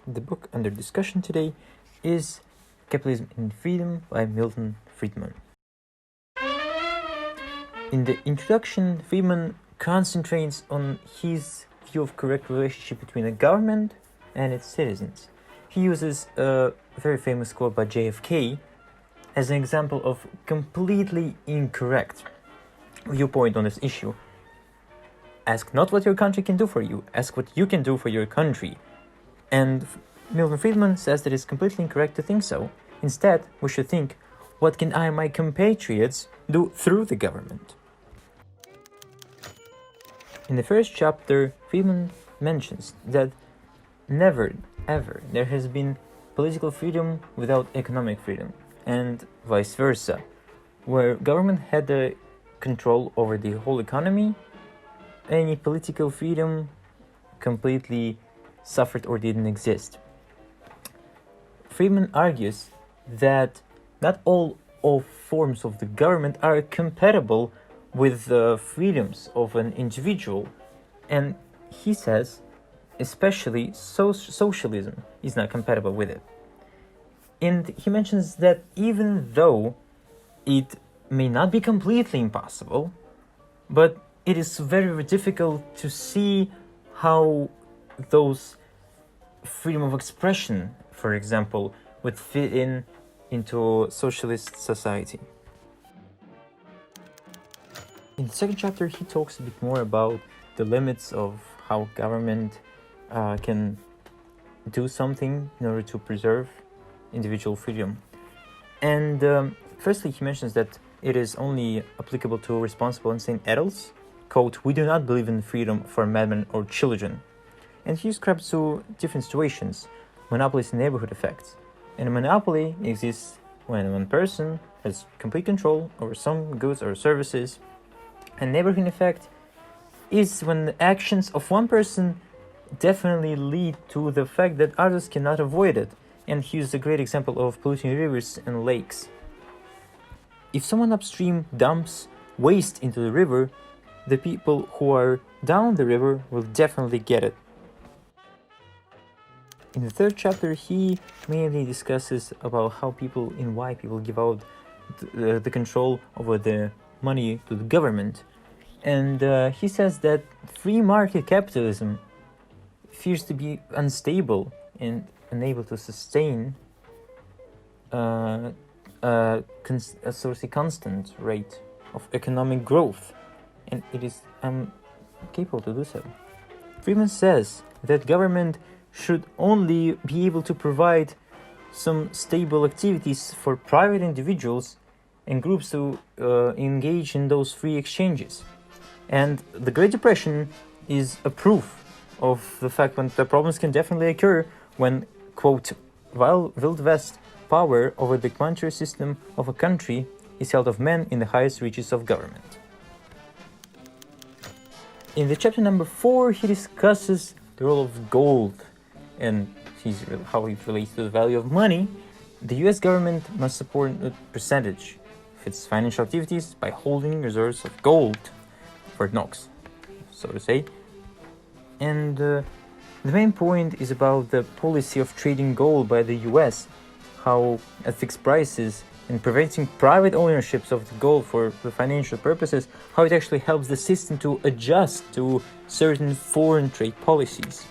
The book under discussion today is Capitalism and Freedom by Milton Friedman. In the introduction, Friedman concentrates on his view of correct relationship between a government and its citizens. He uses a very famous quote by JFK as an example of completely incorrect viewpoint on this issue. Ask not what your country can do for you, ask what you can do for your country. And Milton Friedman says that it's completely incorrect to think so. Instead, we should think, what can I and my compatriots do through the government? In the first chapter, Friedman mentions that never, ever, there has been political freedom without economic freedom, and vice versa, where government had the control over the whole economy, any political freedom completely suffered or didn't exist. Friedman argues that not all forms of the government are compatible with the freedoms of an individual, and he says especially socialism is not compatible with it. And he mentions that even though it may not be completely impossible, but it is very difficult to see how those freedom of expression, for example, would fit into a socialist society. In the second chapter, he talks a bit more about the limits of how government can do something in order to preserve individual freedom. And firstly, he mentions that it is only applicable to responsible and sane adults. Quote, "We do not believe in freedom for madmen or children." And he describes two different situations, monopolies and neighborhood effects. And a monopoly exists when one person has complete control over some goods or services. And neighborhood effect is when the actions of one person definitely lead to the fact that others cannot avoid it. And he used a great example of polluting rivers and lakes. If someone upstream dumps waste into the river, the people who are down the river will definitely get it. In the third chapter, he mainly discusses about how people and why people give out the control over the money to the government. And he says that free market capitalism appears to be unstable and unable to sustain a constant rate of economic growth, and it is capable to do so. Friedman says that government should only be able to provide some stable activities for private individuals and groups to engage in those free exchanges. And the Great Depression is a proof of the fact that the problems can definitely occur when, quote, Wild West power over the monetary system of a country is held of men in the highest reaches of government. In the chapter number 4, he discusses the role of gold and how it relates to the value of money. The US government must support a percentage of its financial activities by holding reserves of gold, Fort Knox, so to say. And the main point is about the policy of trading gold by the US, how at fixed prices and preventing private ownerships of the gold for the financial purposes, how it actually helps the system to adjust to certain foreign trade policies.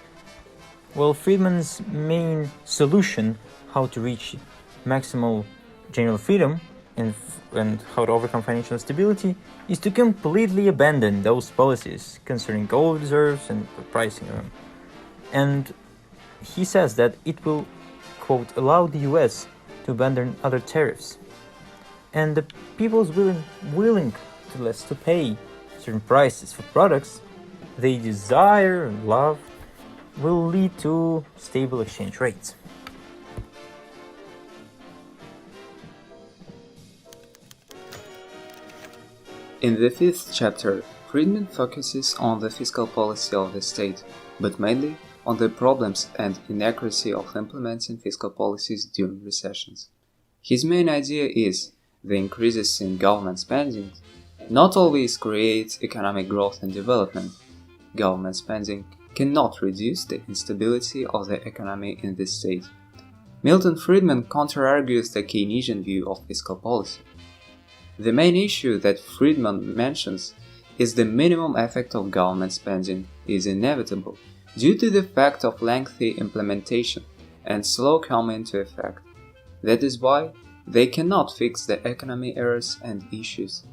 Well, Friedman's main solution, how to reach maximal general freedom and how to overcome financial instability, is to completely abandon those policies concerning gold reserves and the pricing of them. And he says that it will, quote, allow the US to abandon other tariffs. And the people's willing to pay certain prices for products they desire and love will lead to stable exchange rates. In the fifth chapter, Friedman focuses on the fiscal policy of the state, but mainly on the problems and inaccuracy of implementing fiscal policies during recessions. His main idea is the increases in government spending not always create economic growth and development. Government spending cannot reduce the instability of the economy in the state. Milton Friedman counter-argues the Keynesian view of fiscal policy. The main issue that Friedman mentions is the minimum effect of government spending is inevitable due to the fact of lengthy implementation and slow coming into effect. That is why they cannot fix the economy errors and issues.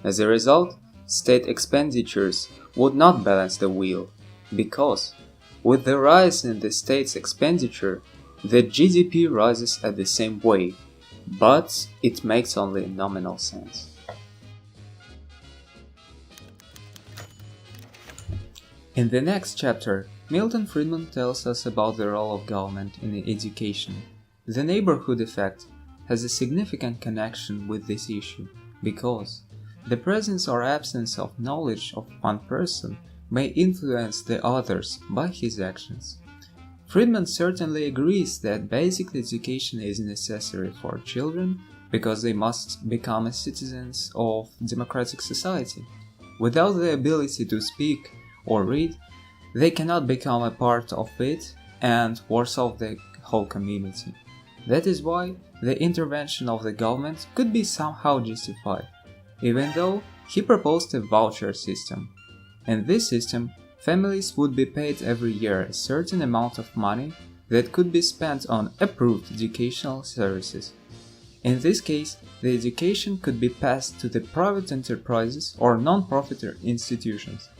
As a result, state expenditures would not balance the wheel, because with the rise in the state's expenditure, the GDP rises at the same way, but it makes only nominal sense. In the next chapter, Milton Friedman tells us about the role of government in education. The neighborhood effect has a significant connection with this issue, because the presence or absence of knowledge of one person may influence the others by his actions. Friedman certainly agrees that basic education is necessary for children because they must become citizens of democratic society. Without the ability to speak or read, they cannot become a part of it and worse off the whole community. That is why the intervention of the government could be somehow justified, even though he proposed a voucher system. In this system, families would be paid every year a certain amount of money that could be spent on approved educational services. In this case, the education could be passed to the private enterprises or non-profit institutions.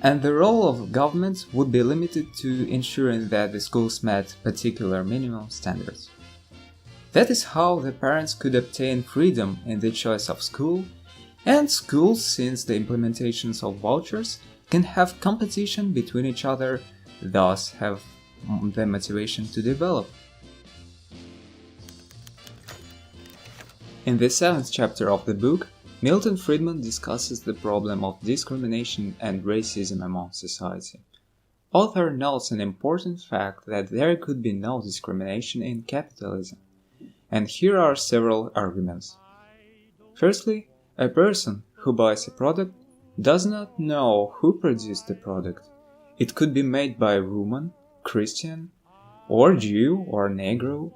And the role of government would be limited to ensuring that the schools met particular minimum standards. That is how the parents could obtain freedom in the choice of school, and schools, since the implementations of vouchers, can have competition between each other, thus have the motivation to develop. In the 7th chapter of the book, Milton Friedman discusses the problem of discrimination and racism among society. Author notes an important fact that there could be no discrimination in capitalism, and here are several arguments. Firstly, a person who buys a product does not know who produced the product. It could be made by a woman, Christian, or Jew or Negro.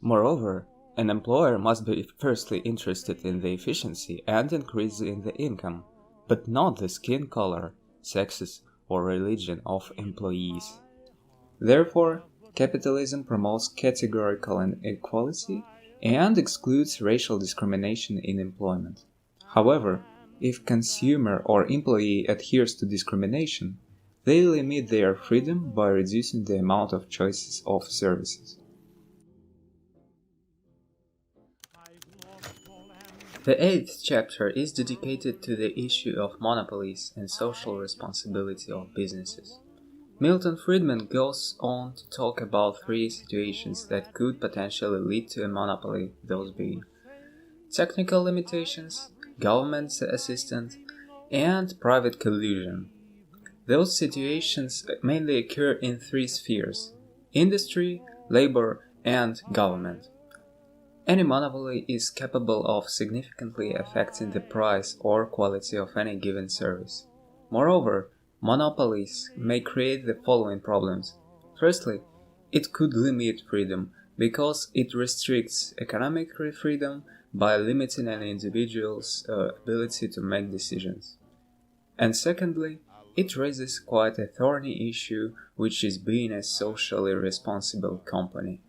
Moreover, an employer must be firstly interested in the efficiency and increase in the income, but not the skin color, sexes, or religion of employees. Therefore, capitalism promotes categorical inequality and excludes racial discrimination in employment. However, if consumer or employee adheres to discrimination, they limit their freedom by reducing the amount of choices of services. The 8th chapter is dedicated to the issue of monopolies and social responsibility of businesses. Milton Friedman goes on to talk about 3 situations that could potentially lead to a monopoly, those being technical limitations, government assistance, and private collusion. Those situations mainly occur in 3 spheres: industry, labor, and government. Any monopoly is capable of significantly affecting the price or quality of any given service. Moreover, monopolies may create the following problems. Firstly, it could limit freedom because it restricts economic freedom by limiting an individual's ability to make decisions. And secondly, it raises quite a thorny issue, which is being a socially responsible company.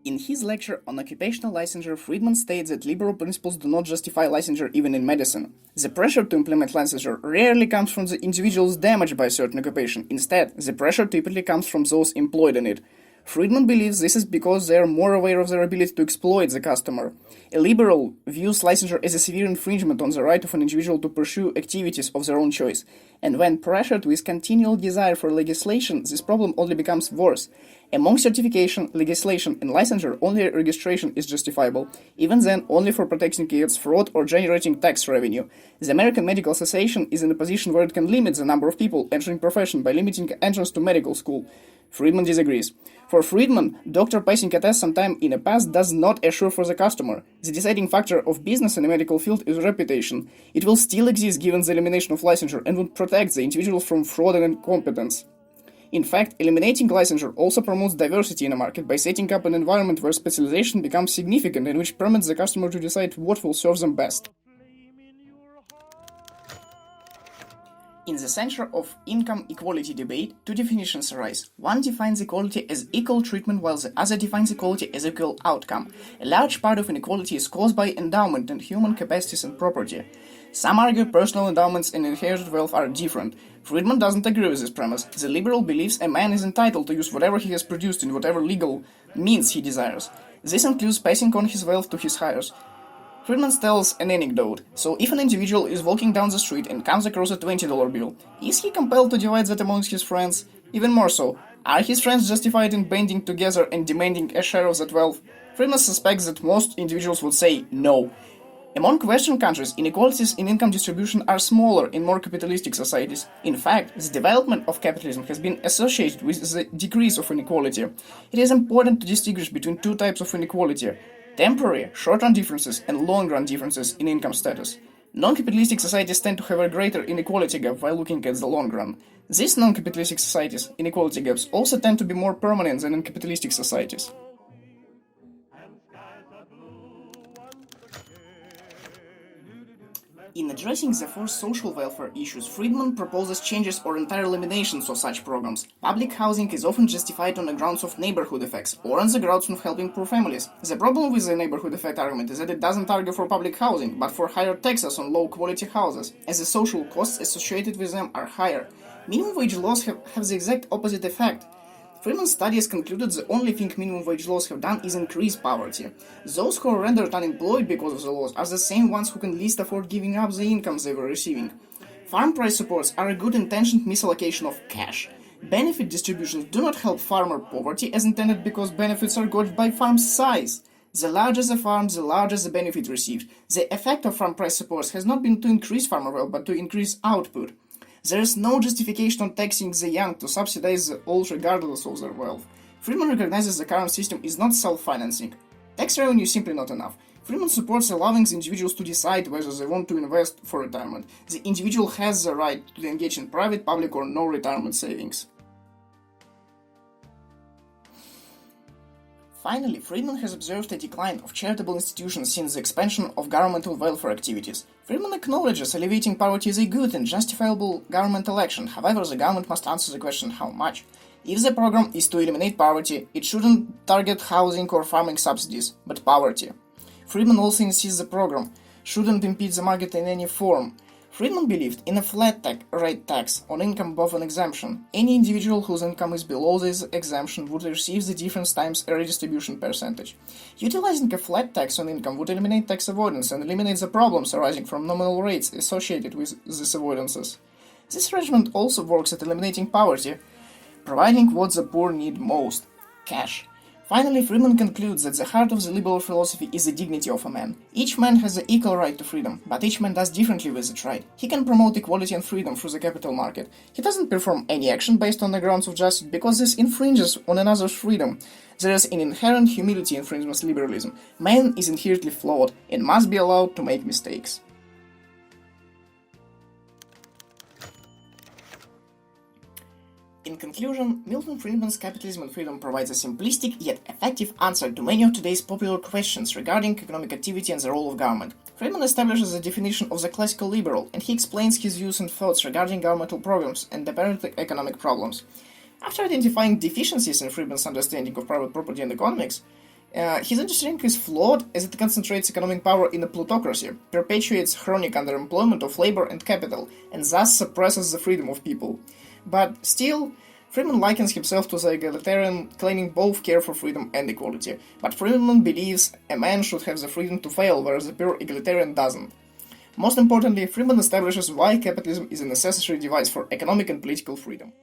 In his lecture on occupational licensure, Friedman states that liberal principles do not justify licensure even in medicine. The pressure to implement licensure rarely comes from the individuals damaged by a certain occupation. Instead, the pressure typically comes from those employed in it. Friedman believes this is because they are more aware of their ability to exploit the customer. A liberal views licensure as a severe infringement on the right of an individual to pursue activities of their own choice. And when pressured with continual desire for legislation, this problem only becomes worse. Among certification, legislation, and licensure, only registration is justifiable, even then only for protecting against fraud or generating tax revenue. The American Medical Association is in a position where it can limit the number of people entering profession by limiting entrance to medical school. Friedman disagrees. For Friedman, doctor passing a test sometime in the past does not assure for the customer. The deciding factor of business in the medical field is reputation. It will still exist given the elimination of licensure and would protect the individual from fraud and incompetence. In fact, eliminating licensure also promotes diversity in the market by setting up an environment where specialization becomes significant and which permits the customer to decide what will serve them best. In the center of income equality debate, two definitions arise. One defines equality as equal treatment, while the other defines equality as equal outcome. A large part of inequality is caused by endowment and human capacities and property. Some argue personal endowments and inherited wealth are different. Friedman doesn't agree with this premise. The liberal believes a man is entitled to use whatever he has produced in whatever legal means he desires. This includes passing on his wealth to his heirs. Friedman tells an anecdote. So if an individual is walking down the street and comes across a $20 bill, is he compelled to divide that amongst his friends? Even more so, are his friends justified in banding together and demanding a share of that wealth? Friedman suspects that most individuals would say no. Among Western countries, inequalities in income distribution are smaller in more capitalistic societies. In fact, the development of capitalism has been associated with the decrease of inequality. It is important to distinguish between two types of inequality: temporary, short-run differences and long-run differences in income status. Non-capitalistic societies tend to have a greater inequality gap while looking at the long run. These non-capitalistic societies' inequality gaps also tend to be more permanent than in capitalistic societies. In addressing the four social welfare issues, Friedman proposes changes or entire eliminations of such programs. Public housing is often justified on the grounds of neighborhood effects or on the grounds of helping poor families. The problem with the neighborhood effect argument is that it doesn't argue for public housing, but for higher taxes on low-quality houses, as the social costs associated with them are higher. Minimum wage laws have the exact opposite effect. Friedman's studies concluded the only thing minimum wage laws have done is increase poverty. Those who are rendered unemployed because of the laws are the same ones who can least afford giving up the incomes they were receiving. Farm price supports are a good-intentioned misallocation of cash. Benefit distributions do not help farmer poverty as intended because benefits are gauged by farm size. The larger the farm, the larger the benefit received. The effect of farm price supports has not been to increase farmer wealth but to increase output. There is no justification on taxing the young to subsidize the old regardless of their wealth. Friedman recognizes the current system is not self-financing. Tax revenue is simply not enough. Friedman supports allowing the individuals to decide whether they want to invest for retirement. The individual has the right to engage in private, public or no retirement savings. Finally, Friedman has observed a decline of charitable institutions since the expansion of governmental welfare activities. Friedman acknowledges alleviating poverty is a good and justifiable governmental action, however, the government must answer the question how much. If the program is to eliminate poverty, it shouldn't target housing or farming subsidies, but poverty. Friedman also insists the program shouldn't impede the market in any form. Friedman believed in a flat rate tax on income above an exemption. Any individual whose income is below this exemption would receive the difference times a redistribution percentage. Utilizing a flat tax on income would eliminate tax avoidance and eliminate the problems arising from nominal rates associated with these avoidances. This arrangement also works at eliminating poverty, providing what the poor need most: cash. Finally, Friedman concludes that the heart of the liberal philosophy is the dignity of a man. Each man has the equal right to freedom, but each man does differently with that right. He can promote equality and freedom through the capital market. He doesn't perform any action based on the grounds of justice because this infringes on another's freedom. There is an inherent humility in Friedman's liberalism. Man is inherently flawed and must be allowed to make mistakes. In conclusion, Milton Friedman's Capitalism and Freedom provides a simplistic yet effective answer to many of today's popular questions regarding economic activity and the role of government. Friedman establishes the definition of the classical liberal, and he explains his views and thoughts regarding governmental programs and apparent economic problems. After identifying deficiencies in Friedman's understanding of private property and economics, his understanding is flawed as it concentrates economic power in a plutocracy, perpetuates chronic underemployment of labor and capital, and thus suppresses the freedom of people. But still, Friedman likens himself to the egalitarian, claiming both care for freedom and equality. But Friedman believes a man should have the freedom to fail, whereas the pure egalitarian doesn't. Most importantly, Friedman establishes why capitalism is a necessary device for economic and political freedom.